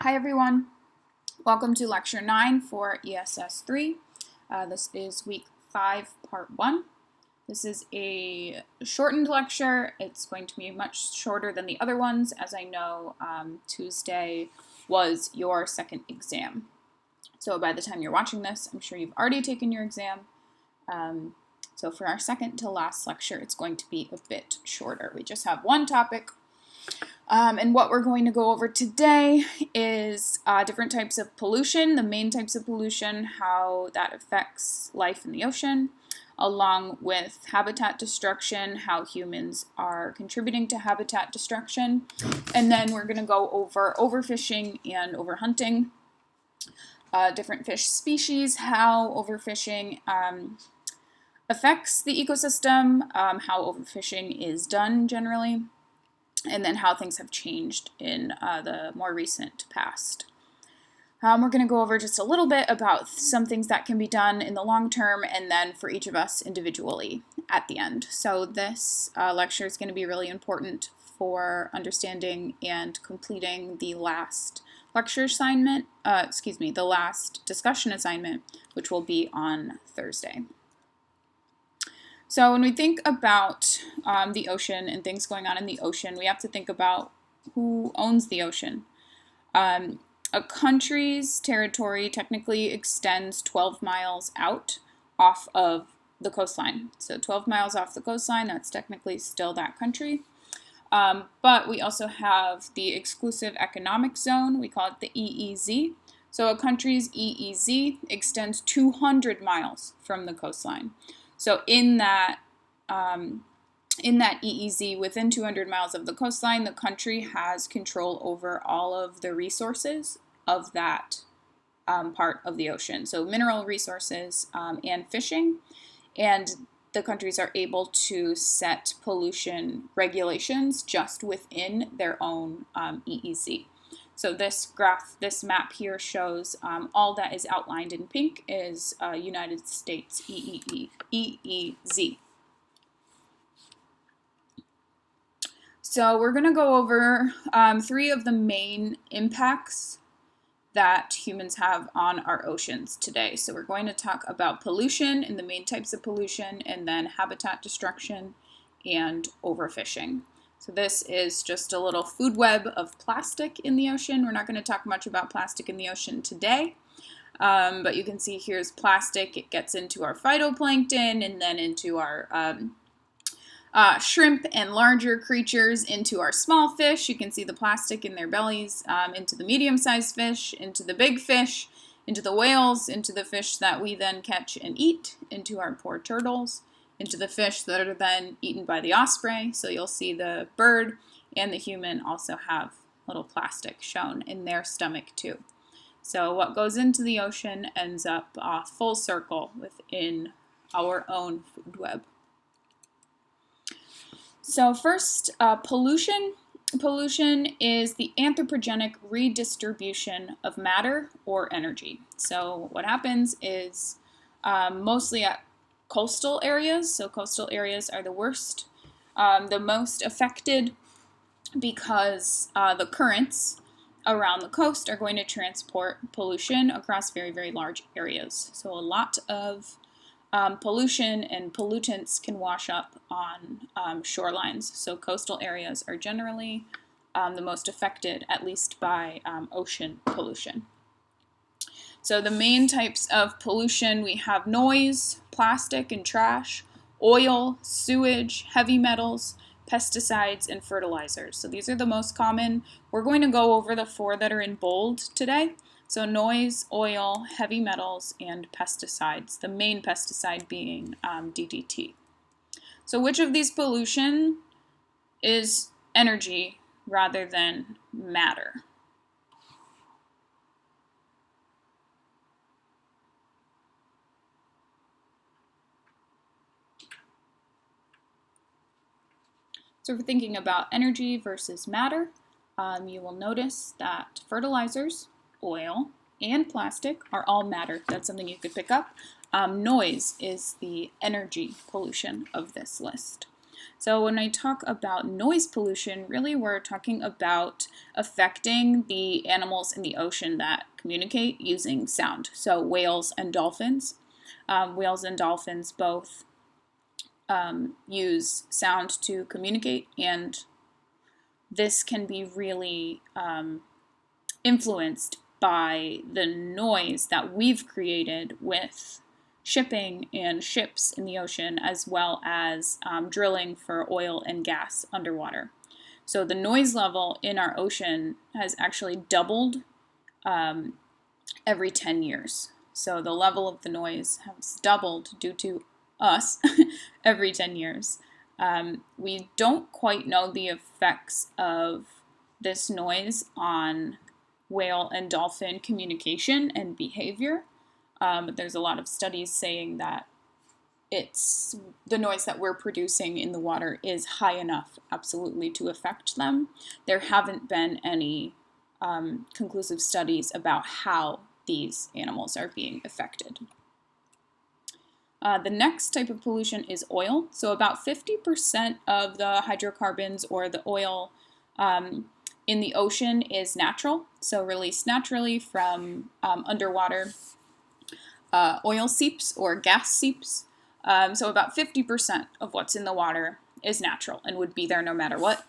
Hi everyone, welcome to Lecture 9 for ESS 3. This is week 5, part 1. This is a shortened lecture. It's going to be much shorter than the other ones, as I know Tuesday was your second exam. So by the time you're watching this, I'm sure you've already taken your exam. So for our second to last lecture, it's going to be a bit shorter. We just have one topic. And what we're going to go over today is different types of pollution, the main types of pollution, how that affects life in the ocean, along with habitat destruction, how humans are contributing to habitat destruction. And then we're going to go over overfishing and overhunting, different fish species, how overfishing affects the ecosystem, how overfishing is done generally, and then how things have changed in the more recent past. We're going to go over just a little bit about some things that can be done in the long term, and then for each of us individually at the end. So this lecture is going to be really important for understanding and completing the last lecture assignment, the last discussion assignment, which will be on Thursday. So when we think about the ocean and things going on in the ocean, we have to think about who owns the ocean. A country's territory technically extends 12 miles out off of the coastline. So 12 miles off the coastline, that's technically still that country. But we also have the exclusive economic zone. We call it the EEZ. So a country's EEZ extends 200 miles from the coastline. So in that EEZ, within 200 miles of the coastline, the country has control over all of the resources of that part of the ocean. So mineral resources and fishing, and the countries are able to set pollution regulations just within their own EEZ. So this map here shows all that is outlined in pink is United States EEZ. So we're going to go over 3 of the main impacts that humans have on our oceans today. So we're going to talk about pollution and the main types of pollution, and then habitat destruction and overfishing. So this is just a little food web of plastic in the ocean. We're not going to talk much about plastic in the ocean today, but you can see here's plastic. It gets into our phytoplankton and then into our shrimp and larger creatures, into our small fish. You can see the plastic in their bellies, into the medium-sized fish, into the big fish, into the whales, into the fish that we then catch and eat, into our poor turtles, into the fish that are then eaten by the osprey. So you'll see the bird and the human also have little plastic shown in their stomach too. So what goes into the ocean ends up full circle within our own food web. So first, pollution. Pollution is the anthropogenic redistribution of matter or energy. So what happens is mostly at coastal areas. So coastal areas are the worst, the most affected, because the currents around the coast are going to transport pollution across very, very large areas. So a lot of pollution and pollutants can wash up on shorelines. So coastal areas are generally the most affected, at least by ocean pollution. So the main types of pollution, we have noise, plastic and trash, oil, sewage, heavy metals, pesticides, and fertilizers. So these are the most common. We're going to go over the 4 that are in bold today. So noise, oil, heavy metals, and pesticides, the main pesticide being DDT. So which of these pollution is energy rather than matter? So if we're thinking about energy versus matter, you will notice that fertilizers, oil, and plastic are all matter. That's something you could pick up. Noise is the energy pollution of this list. So when I talk about noise pollution, really we're talking about affecting the animals in the ocean that communicate using sound. So whales and dolphins. Whales and dolphins both use sound to communicate, and this can be really influenced by the noise that we've created with shipping and ships in the ocean, as well as drilling for oil and gas underwater. So the noise level in our ocean has actually doubled every 10 years. So the level of the noise has doubled due to us every 10 years. We don't quite know the effects of this noise on whale and dolphin communication and behavior. But there's a lot of studies saying that it's the noise that we're producing in the water is high enough absolutely to affect them. There haven't been any conclusive studies about how these animals are being affected. The next type of pollution is oil. So about 50% of the hydrocarbons or the oil in the ocean is natural, so released naturally from underwater oil seeps or gas seeps. So about 50% of what's in the water is natural and would be there no matter what.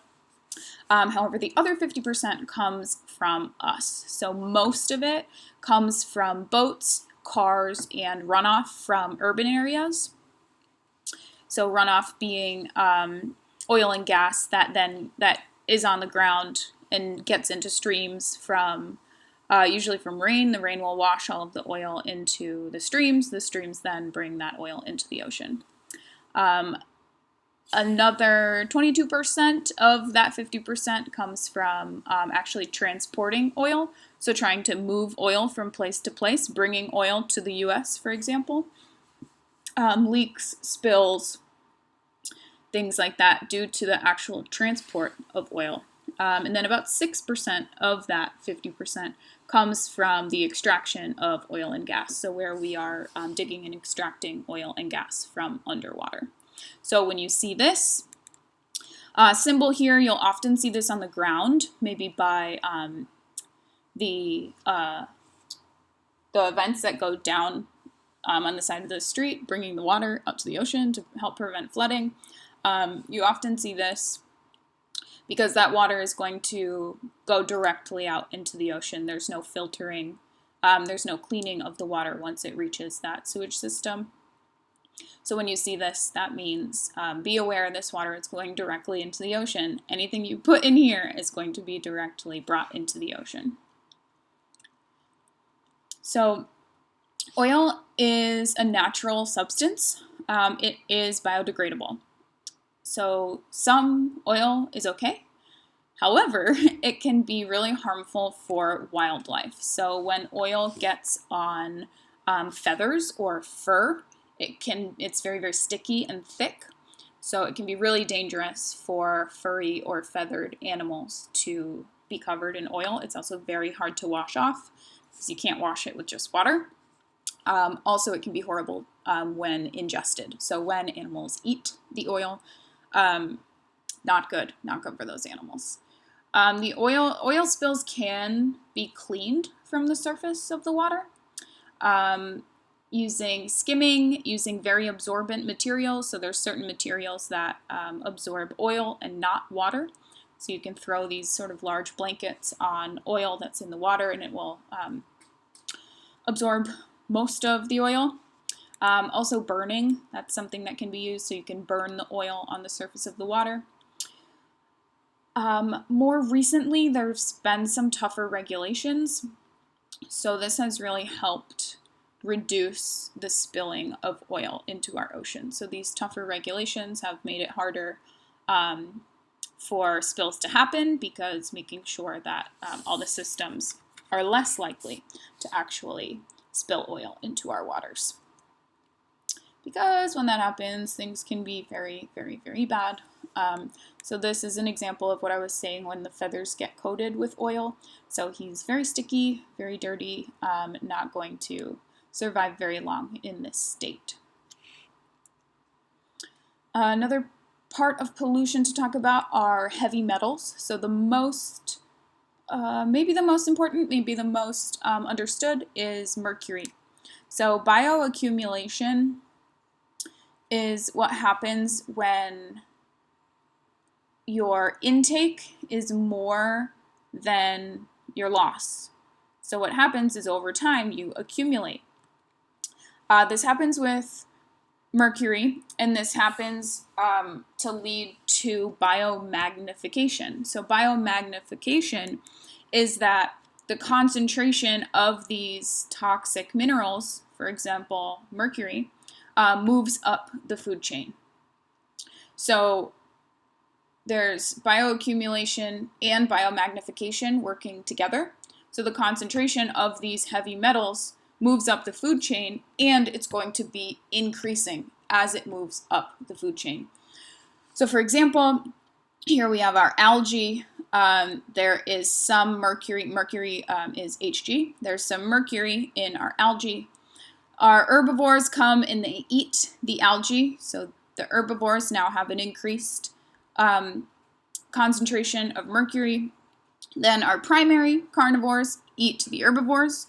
However, the other 50% comes from us. So most of it comes from boats, cars, and runoff from urban areas. So runoff being oil and gas that is on the ground and gets into streams from usually from rain. The rain will wash all of the oil into the streams. The streams then bring that oil into the ocean. Another 22% of that 50% comes from actually transporting oil. So trying to move oil from place to place, bringing oil to the US, for example. Leaks, spills, things like that due to the actual transport of oil. And then about 6% of that 50% comes from the extraction of oil and gas. So where we are digging and extracting oil and gas from underwater. So when you see this symbol here, you'll often see this on the ground, maybe by the vents that go down on the side of the street, bringing the water up to the ocean to help prevent flooding. You often see this because that water is going to go directly out into the ocean. There's no filtering, there's no cleaning of the water once it reaches that sewage system. So when you see this, that means be aware this water is going directly into the ocean. Anything you put in here is going to be directly brought into the ocean. So oil is a natural substance. It is biodegradable. So some oil is okay. However, it can be really harmful for wildlife. So when oil gets on feathers or fur, it's very, very sticky and thick. So it can be really dangerous for furry or feathered animals to be covered in oil. It's also very hard to wash off because you can't wash it with just water. Also, it can be horrible when ingested. So when animals eat the oil, not good for those animals. The oil spills can be cleaned from the surface of the water using skimming, using very absorbent materials. So there's certain materials that absorb oil and not water. So you can throw these sort of large blankets on oil that's in the water and it will absorb most of the oil. Also burning, that's something that can be used, so you can burn the oil on the surface of the water. More recently, there's been some tougher regulations, so this has really helped reduce the spilling of oil into our ocean. So these tougher regulations have made it harder for spills to happen because making sure that all the systems are less likely to actually spill oil into our waters. Because when that happens, things can be very, very, very bad. So this is an example of what I was saying when the feathers get coated with oil. So he's very sticky, very dirty, not going to survive very long in this state. Another part of pollution to talk about are heavy metals. So the most, maybe the most important, maybe the most understood is mercury. So bioaccumulation is what happens when your intake is more than your loss. So what happens is over time you accumulate. This happens with mercury, and this happens to lead to biomagnification. So biomagnification is that the concentration of these toxic minerals, for example, mercury, moves up the food chain. So there's bioaccumulation and biomagnification working together. So the concentration of these heavy metals moves up the food chain, and it's going to be increasing as it moves up the food chain. So for example, here we have our algae. There is some mercury. Mercury is Hg. There's some mercury in our algae. Our herbivores come and they eat the algae. So the herbivores now have an increased concentration of mercury. Then our primary carnivores eat the herbivores.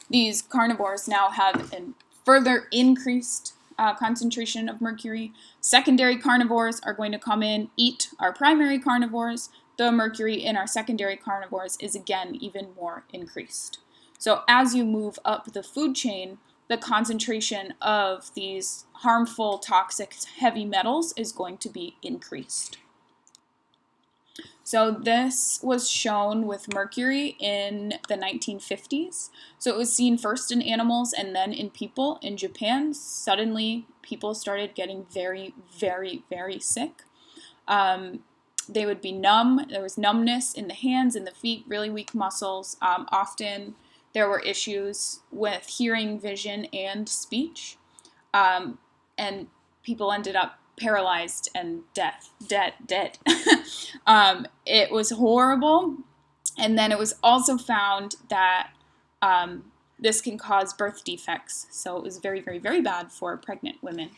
These carnivores now have a further increased concentration of mercury. Secondary carnivores are going to come in, eat our primary carnivores. The mercury in our secondary carnivores is again even more increased. So as you move up the food chain, the concentration of these harmful, toxic, heavy metals is going to be increased. So this was shown with mercury in the 1950s. So it was seen first in animals and then in people. In Japan, suddenly people started getting very, very, very sick. They would be numb. There was numbness in the hands and the feet, really weak muscles. Often there were issues with hearing, vision, and speech. And people ended up paralyzed and dead. It was horrible. And then it was also found that this can cause birth defects. So it was very, very, very bad for pregnant women.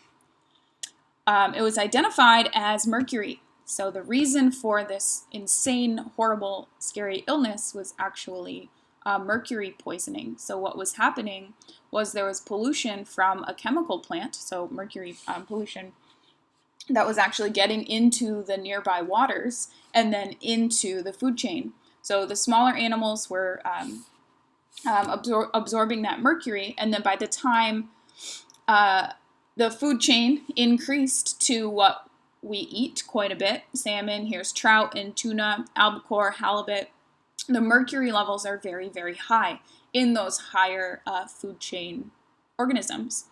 It was identified as mercury. So the reason for this insane, horrible, scary illness was actually mercury poisoning. So what was happening was there was pollution from a chemical plant, so mercury pollution, that was actually getting into the nearby waters and then into the food chain. So the smaller animals were absorbing that mercury, and then by the time the food chain increased to what we eat quite a bit, salmon, here's trout and tuna, albacore, halibut, the mercury levels are very, very high in those higher food chain organisms.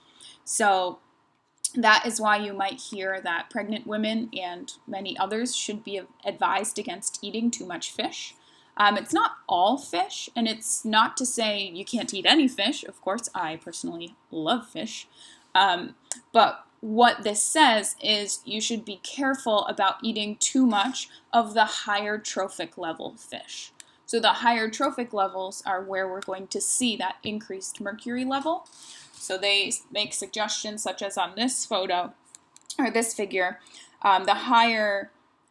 So that is why you might hear that pregnant women and many others should be advised against eating too much fish. It's not all fish, and it's not to say you can't eat any fish. Of course, I personally love fish. But what this says is you should be careful about eating too much of the higher trophic level fish. So the higher trophic levels are where we're going to see that increased mercury level. So they make suggestions such as on this photo, or this figure, the higher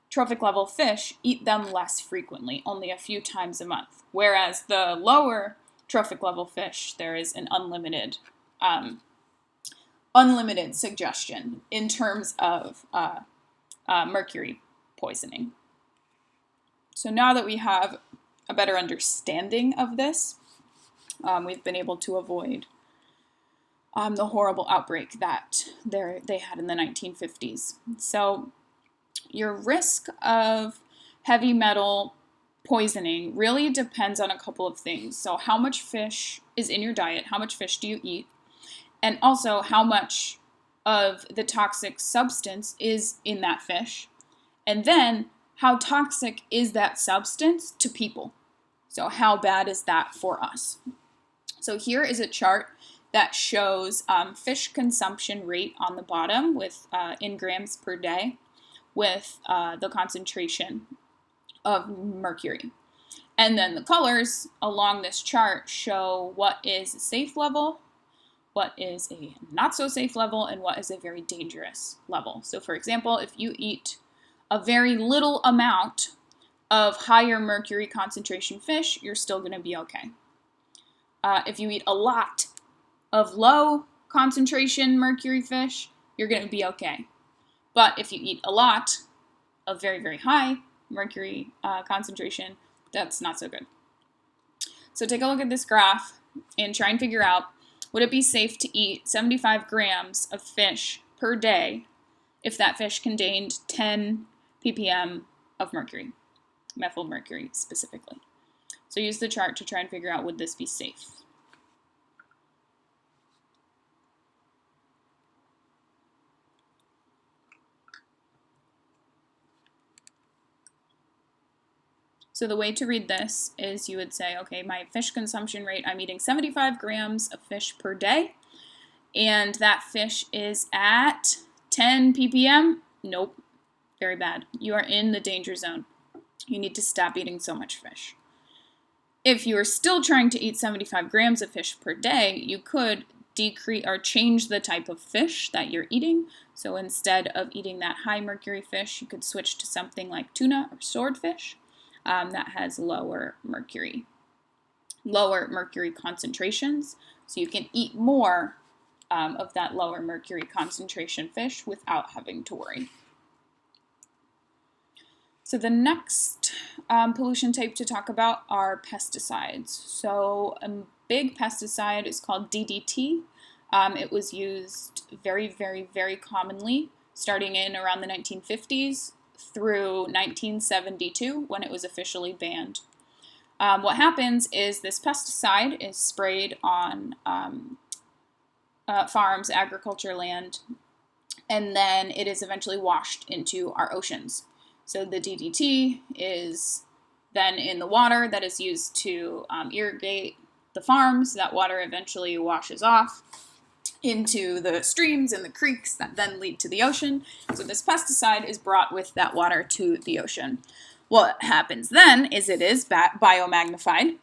trophic level fish, eat them less frequently, only a few times a month. Whereas the lower trophic level fish, there is an unlimited suggestion in terms of mercury poisoning. So now that we have a better understanding of this, we've been able to avoid the horrible outbreak that they had in the 1950s. So your risk of heavy metal poisoning really depends on a couple of things. So how much fish is in your diet? How much fish do you eat? And also how much of the toxic substance is in that fish? And then how toxic is that substance to people? So how bad is that for us? So here is a chart that shows fish consumption rate on the bottom with in grams per day with the concentration of mercury. And then the colors along this chart show what is a safe level, what is a not so safe level, and what is a very dangerous level. So for example, if you eat a very little amount of higher mercury concentration fish, you're still going to be okay. If you eat a lot of low concentration mercury fish, you're going to be okay. But if you eat a lot of very, very high mercury concentration, that's not so good. So take a look at this graph and try and figure out, would it be safe to eat 75 grams of fish per day if that fish contained 10 ppm of mercury, methyl mercury specifically? So use the chart to try and figure out, would this be safe? So the way to read this is you would say, okay, my fish consumption rate, I'm eating 75 grams of fish per day, and that fish is at 10 ppm. Nope, very bad. You are in the danger zone. You need to stop eating so much fish. If you are still trying to eat 75 grams of fish per day, you could decrease or change the type of fish that you're eating. So instead of eating that high mercury fish, you could switch to something like tuna or swordfish. That has lower mercury concentrations, so you can eat more of that lower mercury concentration fish without having to worry. So the next pollution type to talk about are pesticides. So a big pesticide is called DDT. It was used very, very, very commonly starting in around the 1950s. Through 1972 when it was officially banned. What happens is this pesticide is sprayed on farms, agriculture land, and then it is eventually washed into our oceans. So the DDT is then in the water that is used to irrigate the farms. That water eventually washes off into the streams and the creeks that then lead to the ocean. So this pesticide is brought with that water to the ocean. What happens then is it is biomagnified,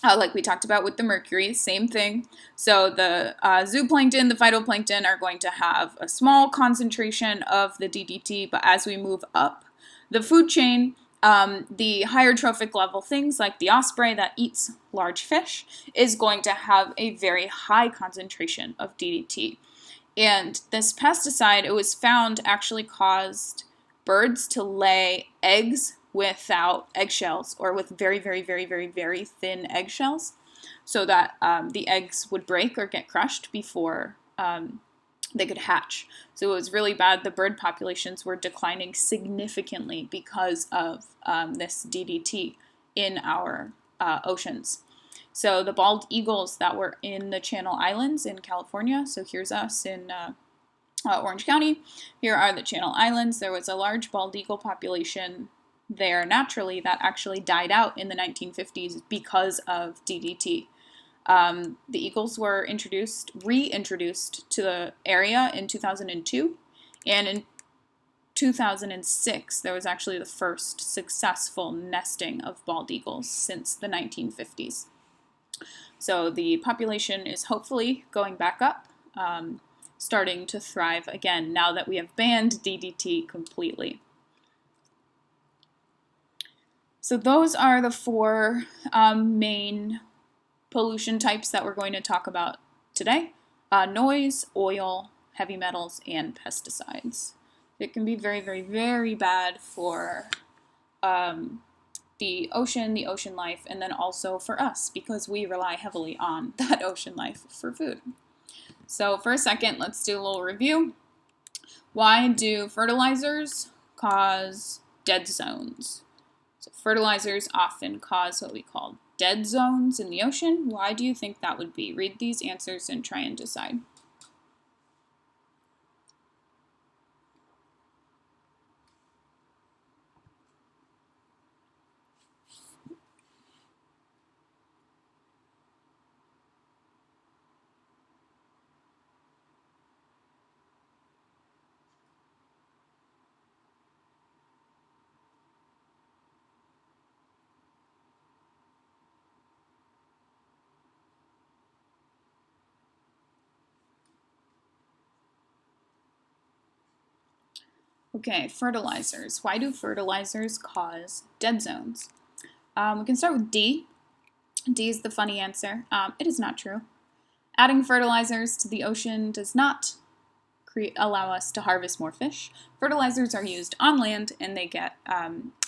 like we talked about with the mercury, same thing. So the zooplankton, the phytoplankton are going to have a small concentration of the DDT, but as we move up the food chain, the higher trophic level things like the osprey that eats large fish is going to have a very high concentration of DDT. And this pesticide, it was found actually caused birds to lay eggs without eggshells or with very, very, very, very, very thin eggshells so that the eggs would break or get crushed before they could hatch. So it was really bad. The bird populations were declining significantly because of this DDT in our oceans. So the bald eagles that were in the Channel Islands in California, so here's us in Orange County, here are the Channel Islands. There was a large bald eagle population there naturally that actually died out in the 1950s because of DDT. The eagles were reintroduced to the area in 2002, and in 2006 there was actually the first successful nesting of bald eagles since the 1950s. So the population is hopefully going back up, starting to thrive again now that we have banned DDT completely. So those are the four main pollution types that we're going to talk about today: noise, oil, heavy metals, and pesticides. It can be very, very, very bad for the ocean life, and then also for us because we rely heavily on that ocean life for food. So for a second, let's do a little review. Why do fertilizers cause dead zones? So fertilizers often cause what we call dead zones in the ocean. Why do you think that would be? Read these answers and try and decide. Okay, fertilizers. Why do fertilizers cause dead zones? We can start with D. D is the funny answer. It is not true. Adding fertilizers to the ocean does not allow us to harvest more fish. Fertilizers are used on land and they get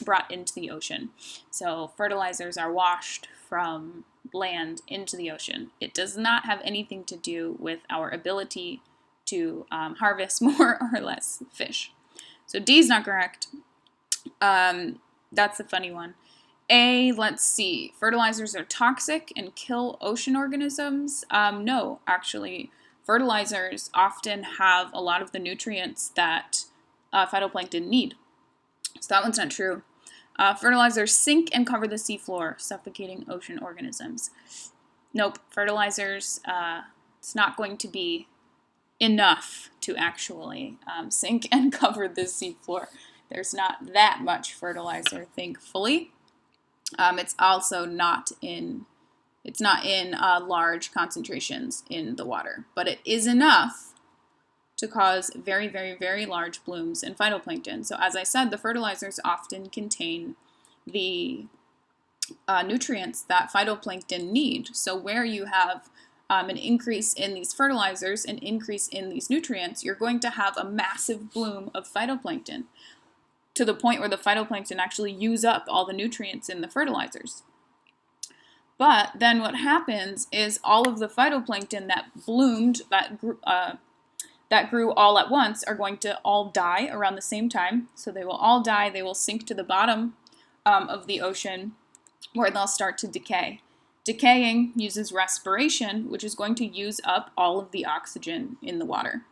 brought into the ocean. So fertilizers are washed from land into the ocean. It does not have anything to do with our ability to harvest more or less fish. So D is not correct. That's a funny one. A, let's see, fertilizers are toxic and kill ocean organisms. No, actually, fertilizers often have a lot of the nutrients that phytoplankton need. So that one's not true. Fertilizers sink and cover the seafloor, suffocating ocean organisms. Nope, fertilizers, it's not going to be enough to actually sink and cover the seafloor. There's not that much fertilizer, thankfully. It's also not in large concentrations in the water, but it is enough to cause very, very, very large blooms in phytoplankton. So as I said, the fertilizers often contain the nutrients that phytoplankton need. So where you have an increase in these fertilizers, an increase in these nutrients, you're going to have a massive bloom of phytoplankton, to the point where the phytoplankton actually use up all the nutrients in the fertilizers. But then what happens is all of the phytoplankton that bloomed, that grew all at once, are going to all die around the same time. So they will all die, they will sink to the bottom of the ocean, where they'll start to decay. Decaying uses respiration, which is going to use up all of the oxygen in the water.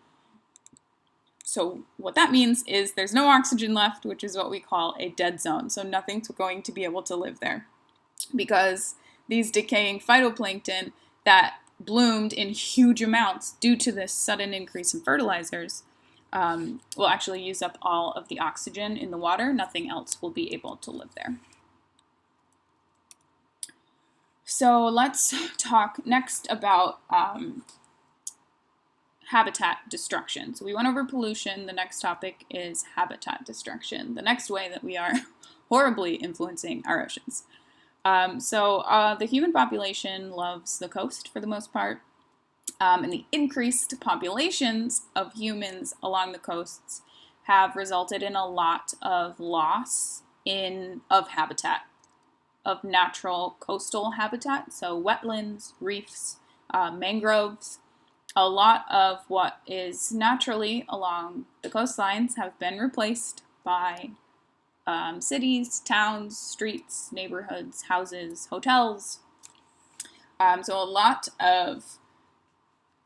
So what that means is there's no oxygen left, which is what we call a dead zone. So nothing's going to be able to live there, because these decaying phytoplankton that bloomed in huge amounts due to this sudden increase in fertilizers will actually use up all of the oxygen in the water. Nothing else will be able to live there. So let's talk next about habitat destruction. So we went over pollution. The next topic is habitat destruction, the next way that we are horribly influencing our oceans. The human population loves the coast for the most part, and the increased populations of humans along the coasts have resulted in a lot of loss of habitat, of natural coastal habitat, so wetlands, reefs, mangroves. A lot of what is naturally along the coastlines have been replaced by cities, towns, streets, neighborhoods, houses, hotels. So a lot of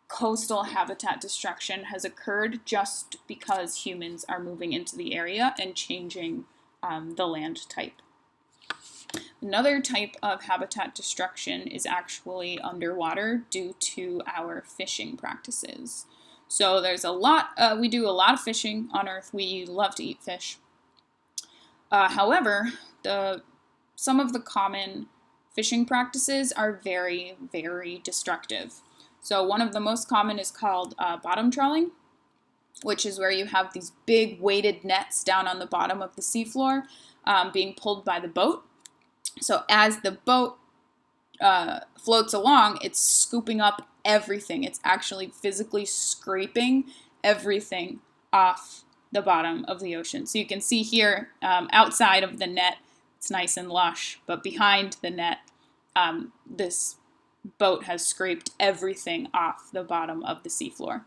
coastal habitat destruction has occurred just because humans are moving into the area and changing the land type. Another type of habitat destruction is actually underwater due to our fishing practices. So there's we do a lot of fishing on Earth. We love to eat fish. However, some of the common fishing practices are very, very destructive. So one of the most common is called bottom trawling, which is where you have these big weighted nets down on the bottom of the seafloor being pulled by the boat. So as the boat floats along, it's scooping up everything. It's actually physically scraping everything off the bottom of the ocean. So you can see here, outside of the net, it's nice and lush, but behind the net, this boat has scraped everything off the bottom of the seafloor.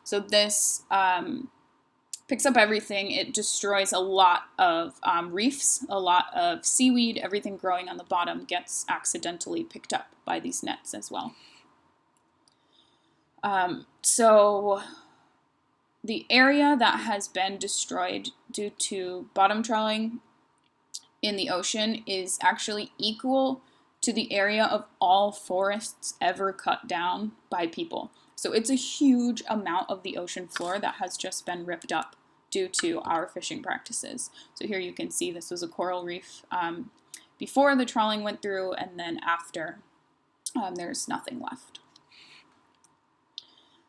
So this picks up everything. It destroys a lot of reefs, a lot of seaweed. Everything growing on the bottom gets accidentally picked up by these nets as well. So the area that has been destroyed due to bottom trawling in the ocean is actually equal to the area of all forests ever cut down by people. So it's a huge amount of the ocean floor that has just been ripped up due to our fishing practices. So here you can see this was a coral reef before the trawling went through, and then after, there's nothing left.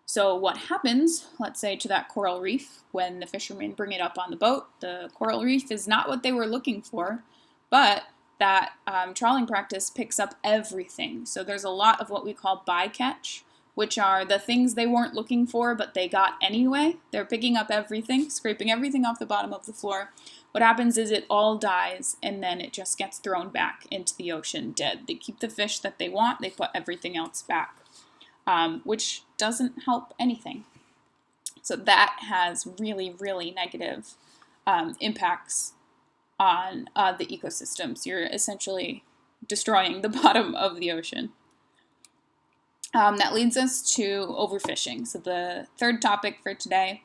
So what happens, let's say, to that coral reef when the fishermen bring it up on the boat? The coral reef is not what they were looking for, but that trawling practice picks up everything. So there's a lot of what we call bycatch, which are the things they weren't looking for, but they got anyway. They're picking up everything, scraping everything off the bottom of the floor. What happens is it all dies, and then it just gets thrown back into the ocean dead. They keep the fish that they want, they put everything else back, which doesn't help anything. So that has really, really negative impacts on the ecosystems. You're essentially destroying the bottom of the ocean. That leads us to overfishing. So the third topic for today,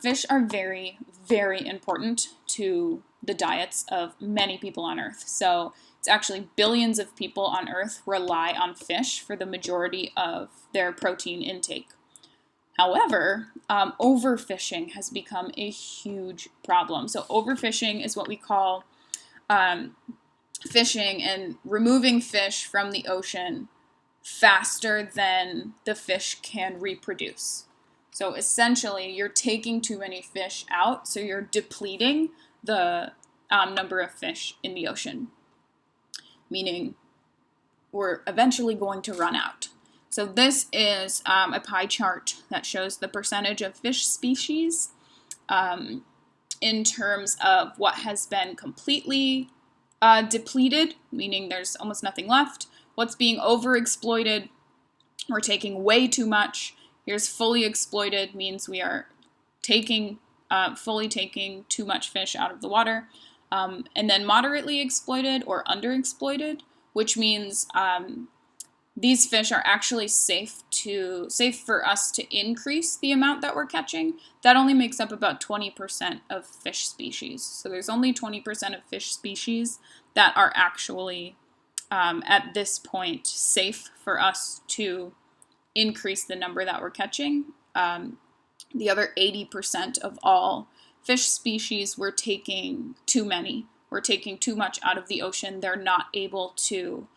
fish are very, very important to the diets of many people on Earth. So it's actually billions of people on Earth rely on fish for the majority of their protein intake. However, overfishing has become a huge problem. So overfishing is what we call fishing and removing fish from the ocean faster than the fish can reproduce. So essentially, you're taking too many fish out, so you're depleting the number of fish in the ocean, meaning we're eventually going to run out. So this is a pie chart that shows the percentage of fish species in terms of what has been completely depleted, meaning there's almost nothing left. What's being overexploited, we're taking way too much. Here's fully exploited, means we are fully taking too much fish out of the water. And then moderately exploited or underexploited, which means these fish are actually safe for us to increase the amount that we're catching. That only makes up about 20% of fish species. So there's only 20% of fish species that are actually at this point safe for us to increase the number that we're catching. The other 80% of all fish species, we're taking too many. We're taking too much out of the ocean. They're not able to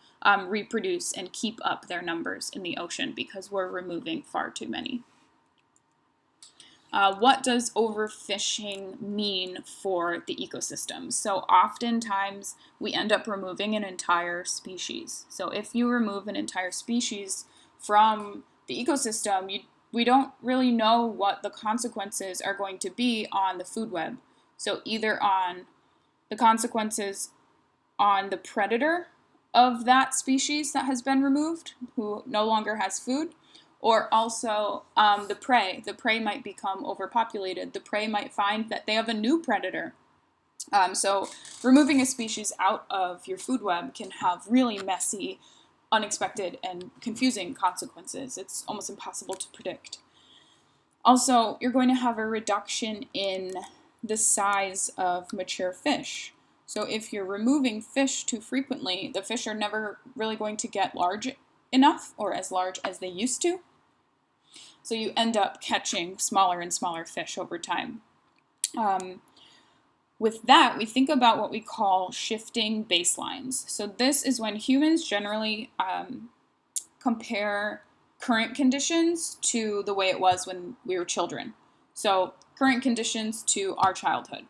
reproduce and keep up their numbers in the ocean because we're removing far too many. What does overfishing mean for the ecosystem? So oftentimes we end up removing an entire species. So if you remove an entire species from the ecosystem, we don't really know what the consequences are going to be on the food web. So either on the consequences on the predator of that species that has been removed, who no longer has food, or also the prey. The prey might become overpopulated. The prey might find that they have a new predator. So removing a species out of your food web can have really messy, unexpected, and confusing consequences. It's almost impossible to predict. Also, you're going to have a reduction in the size of mature fish. So if you're removing fish too frequently, the fish are never really going to get large enough or as large as they used to. So you end up catching smaller and smaller fish over time. With that, we think about what we call shifting baselines. So this is when humans generally compare current conditions to the way it was when we were children. So current conditions to our childhood.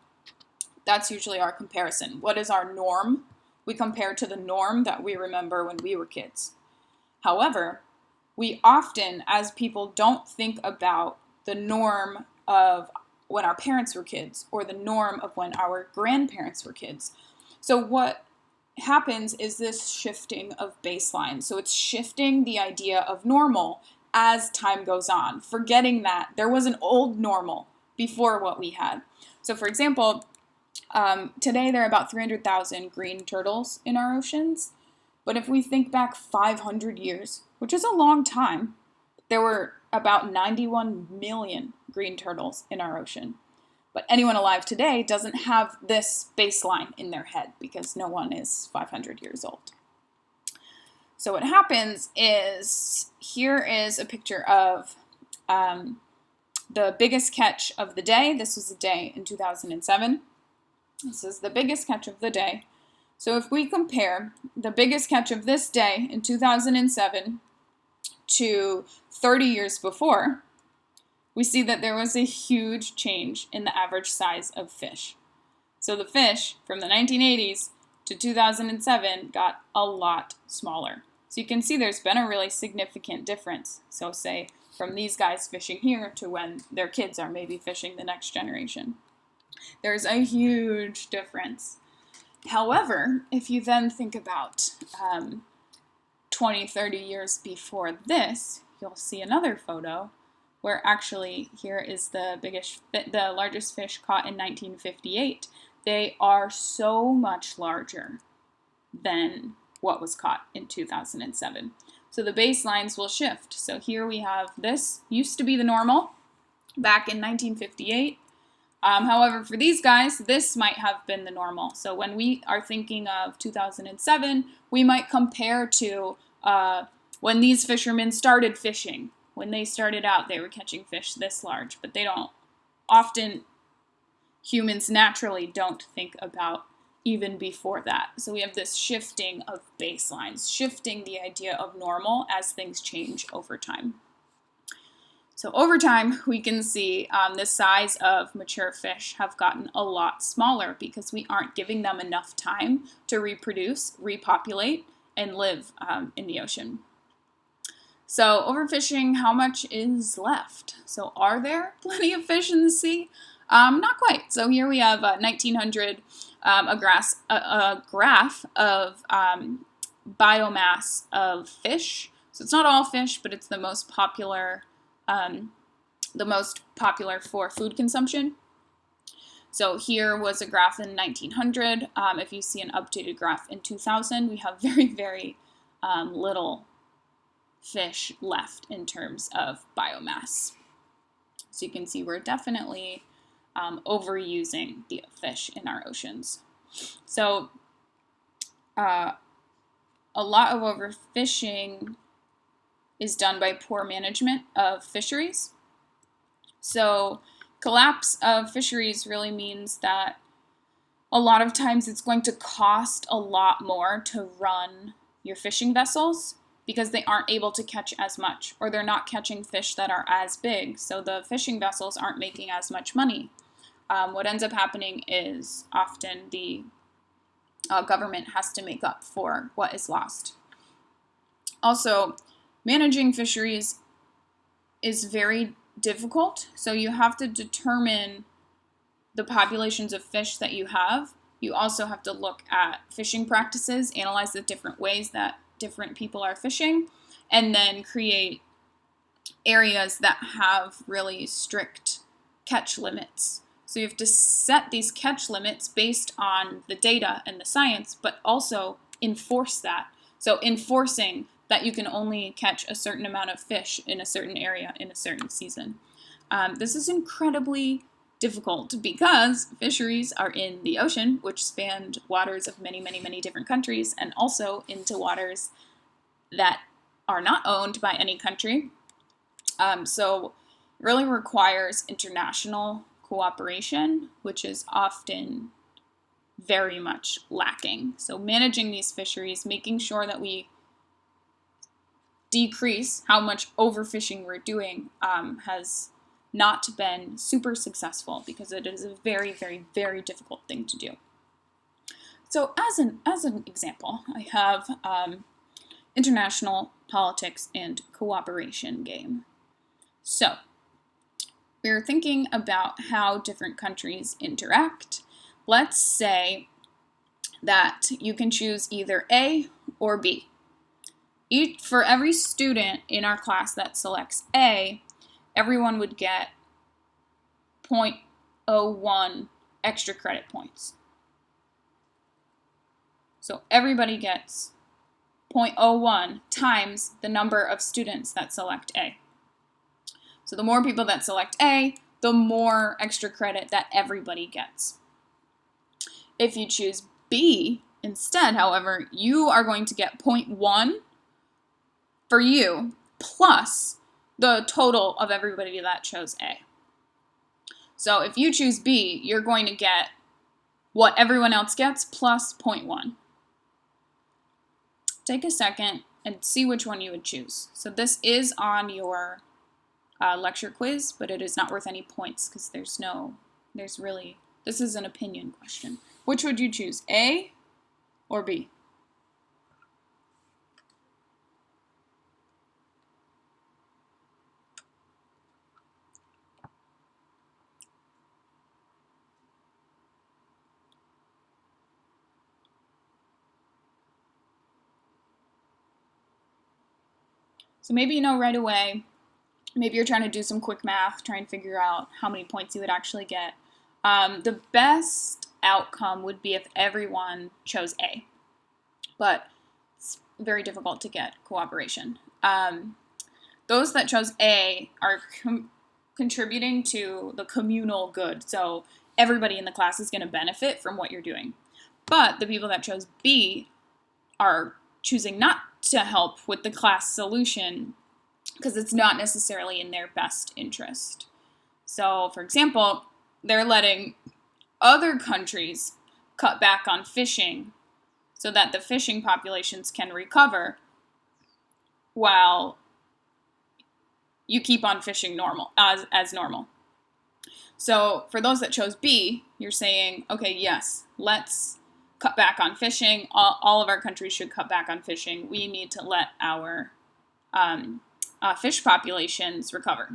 That's usually our comparison. What is our norm? We compare to the norm that we remember when we were kids. However, we often, as people, don't think about the norm of when our parents were kids or the norm of when our grandparents were kids. So what happens is this shifting of baseline. So it's shifting the idea of normal as time goes on, forgetting that there was an old normal before what we had. So for example, today there are about 300,000 green turtles in our oceans. But if we think back 500 years, which is a long time, there were about 91 million green turtles in our ocean. But anyone alive today doesn't have this baseline in their head because no one is 500 years old. So what happens is, here is a picture of the biggest catch of the day. This was a day in 2007. This is the biggest catch of the day. So if we compare the biggest catch of this day in 2007 to 30 years before, we see that there was a huge change in the average size of fish. So the fish from the 1980s to 2007 got a lot smaller. So you can see there's been a really significant difference. So say from these guys fishing here to when their kids are maybe fishing the next generation. There's a huge difference. However, if you then think about 20, 30 years before this, you'll see another photo where actually here is the largest fish caught in 1958. They are so much larger than what was caught in 2007. So the baselines will shift. So here we have this used to be the normal back in 1958. However, for these guys, this might have been the normal. So when we are thinking of 2007, we might compare to when these fishermen started fishing. When they started out, they were catching fish this large, but they don't often, humans naturally don't think about even before that. So we have this shifting of baselines, shifting the idea of normal as things change over time. So over time, we can see the size of mature fish have gotten a lot smaller because we aren't giving them enough time to reproduce, repopulate, and live in the ocean. So overfishing, how much is left? So are there plenty of fish in the sea? Not quite. So here we have 1900, a graph of biomass of fish. So it's not all fish, but it's the most popular for food consumption. So here was a graph in 1900. If you see an updated graph in 2000, we have very, very little fish left in terms of biomass. So you can see we're definitely overusing the fish in our oceans. So a lot of overfishing is done by poor management of fisheries. So collapse of fisheries really means that a lot of times it's going to cost a lot more to run your fishing vessels because they aren't able to catch as much, or they're not catching fish that are as big, so the fishing vessels aren't making as much money. What ends up happening is often the government has to make up for what is lost. Also, managing fisheries is very difficult, so you have to determine the populations of fish that you have. You also have to look at fishing practices, analyze the different ways that different people are fishing, and then create areas that have really strict catch limits. So you have to set these catch limits based on the data and the science, but also enforce that. So enforcing that you can only catch a certain amount of fish in a certain area in a certain season. This is incredibly difficult because fisheries are in the ocean, which span waters of many, many, many different countries, and also into waters that are not owned by any country. So it really requires international cooperation, which is often very much lacking. So managing these fisheries, making sure that we decrease how much overfishing we're doing has not been super successful because it is a very, very, very difficult thing to do. So as an example, I have international politics and cooperation game. So we're thinking about how different countries interact. Let's say that you can choose either A or B. For every student in our class that selects A, everyone would get 0.01 extra credit points. So everybody gets 0.01 times the number of students that select A. So the more people that select A, the more extra credit that everybody gets. If you choose B instead, however, you are going to get 0.1 for you plus the total of everybody that chose A. So if you choose B, you're going to get what everyone else gets plus 0.1. Take a second and see which one you would choose. So this is on your lecture quiz, but it is not worth any points because this is an opinion question. Which would you choose, A or B? So maybe you know right away, maybe you're trying to do some quick math, try and figure out how many points you would actually get. The best outcome would be if everyone chose A, but it's very difficult to get cooperation. Those that chose A are contributing to the communal good, so everybody in the class is going to benefit from what you're doing. But the people that chose B are choosing not to help with the class solution because it's not necessarily in their best interest. So, for example, they're letting other countries cut back on fishing so that the fishing populations can recover while you keep on fishing as normal. So for those that chose B, you're saying, okay, yes, let's cut back on fishing. All of our countries should cut back on fishing. We need to let our fish populations recover.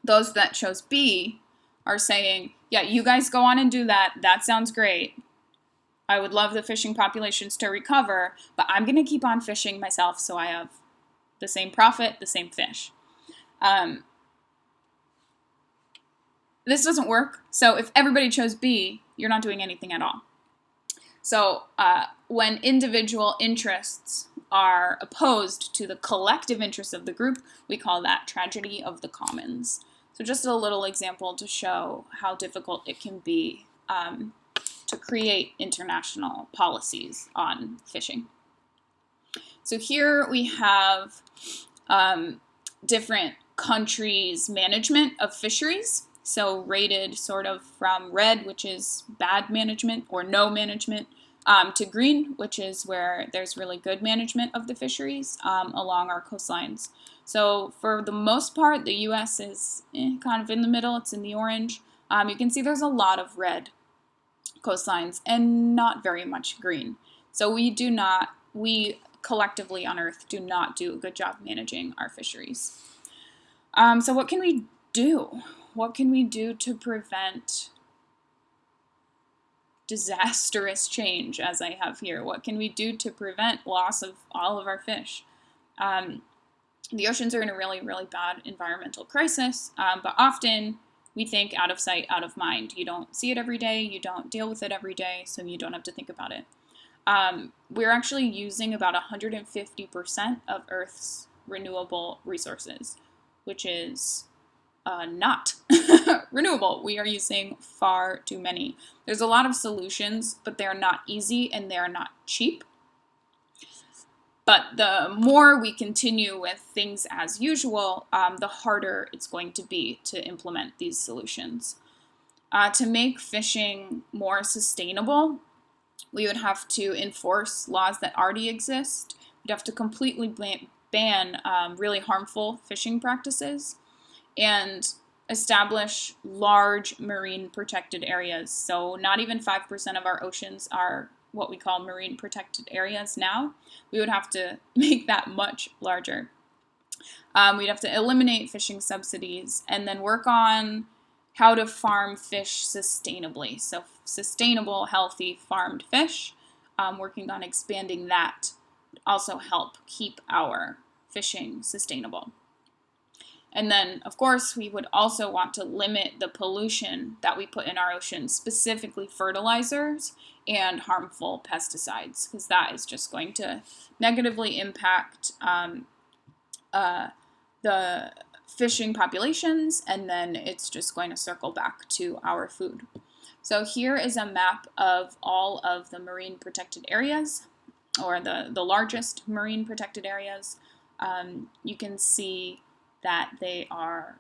Those that chose B are saying, yeah, you guys go on and do that. That sounds great. I would love the fishing populations to recover, but I'm going to keep on fishing myself so I have the same profit, the same fish. This doesn't work. So if everybody chose B, you're not doing anything at all. So when individual interests are opposed to the collective interests of the group, we call that tragedy of the commons. So just a little example to show how difficult it can be to create international policies on fishing. So here we have different countries' management of fisheries. So rated sort of from red, which is bad management or no management, to green, which is where there's really good management of the fisheries along our coastlines. So for the most part, the U.S. is kind of in the middle. It's in the orange. You can see there's a lot of red coastlines and not very much green. So we collectively on Earth do not do a good job managing our fisheries. So what can we do? What can we do to prevent disastrous change, as I have here? What can we do to prevent loss of all of our fish? The oceans are in a really, really bad environmental crisis, but often we think out of sight, out of mind. You don't see it every day, you don't deal with it every day, so you don't have to think about it. We're actually using about 150% of Earth's renewable resources, which is not renewable. We are using far too many. There's a lot of solutions, but they're not easy and they're not cheap. But the more we continue with things as usual, the harder it's going to be to implement these solutions. To make fishing more sustainable, we would have to enforce laws that already exist. We'd have to completely ban really harmful fishing practices and establish large marine protected areas. So not even 5% of our oceans are what we call marine protected areas now. We would have to make that much larger. We'd have to eliminate fishing subsidies and then work on how to farm fish sustainably. So sustainable, healthy farmed fish, working on expanding that would also help keep our fishing sustainable. And then, of course, we would also want to limit the pollution that we put in our oceans, specifically fertilizers and harmful pesticides, because that is just going to negatively impact the fishing populations, and then it's just going to circle back to our food. So here is a map of all of the marine protected areas, or the largest marine protected areas. You can see that they are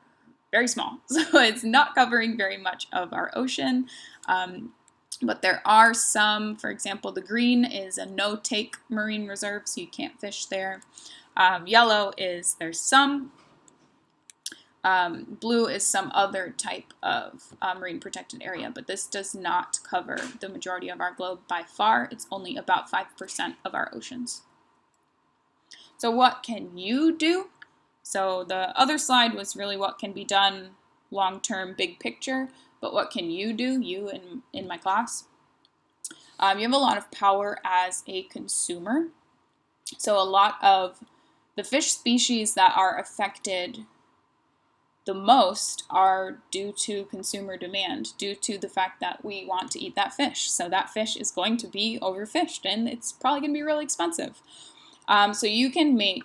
very small, so it's not covering very much of our ocean. But there are some, for example, the green is a no-take marine reserve, so you can't fish there. Yellow is there's some. Blue is some other type of marine protected area, but this does not cover the majority of our globe by far. It's only about 5% of our oceans. So what can you do? So the other slide was really what can be done long-term, big picture, but what can you do, you in my class? You have a lot of power as a consumer. So a lot of the fish species that are affected the most are due to consumer demand, due to the fact that we want to eat that fish. So that fish is going to be overfished, and it's probably going to be really expensive. So you can make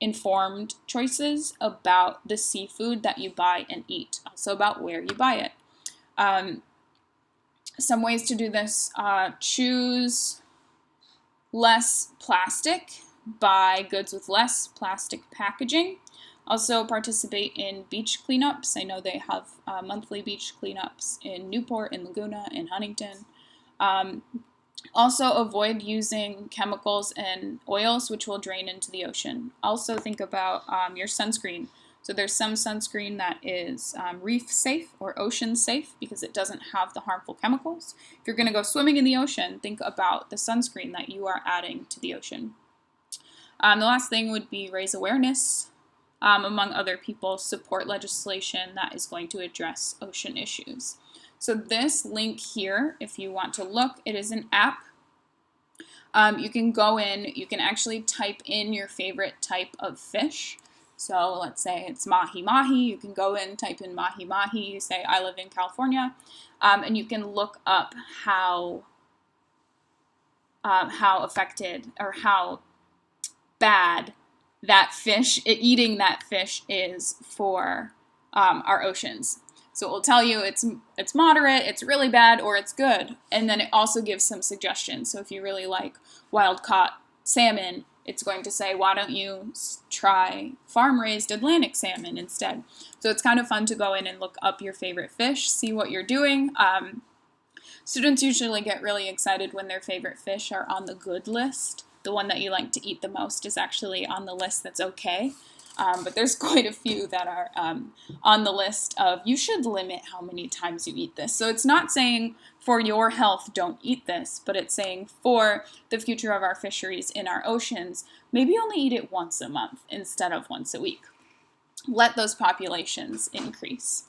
informed choices about the seafood that you buy and eat, also about where you buy it. Some ways to do this: choose less plastic, buy goods with less plastic packaging. Also participate in beach cleanups. I know they have monthly beach cleanups in Newport, in Laguna, in Huntington. Also avoid using chemicals and oils which will drain into the ocean. Also think about your sunscreen. So there's some sunscreen that is reef safe or ocean safe because it doesn't have the harmful chemicals. If you're going to go swimming in the ocean, think about the sunscreen that you are adding to the ocean. The last thing would be raise awareness. Among other people, support legislation that is going to address ocean issues. So this link here, if you want to look, it is an app. You can go in, you can actually type in your favorite type of fish. So let's say it's mahi-mahi. You can go in, type in mahi-mahi. You say, I live in California. And you can look up how affected or how bad that fish, eating that fish is for our oceans. So it will tell you it's moderate, it's really bad, or it's good. And then it also gives some suggestions. So if you really like wild-caught salmon, it's going to say, why don't you try farm-raised Atlantic salmon instead? So it's kind of fun to go in and look up your favorite fish, see what you're doing. Students usually get really excited when their favorite fish are on the good list. The one that you like to eat the most is actually on the list that's okay. But there's quite a few that are on the list of you should limit how many times you eat this. So it's not saying for your health don't eat this, but it's saying for the future of our fisheries in our oceans, maybe only eat it once a month instead of once a week. Let those populations increase.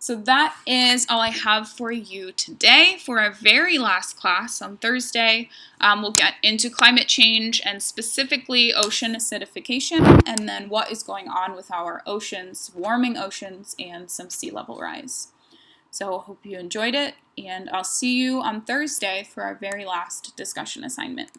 So that is all I have for you today. For our very last class on Thursday, we'll get into climate change and specifically ocean acidification, and then what is going on with our oceans, warming oceans, and some sea level rise. So I hope you enjoyed it, and I'll see you on Thursday for our very last discussion assignment.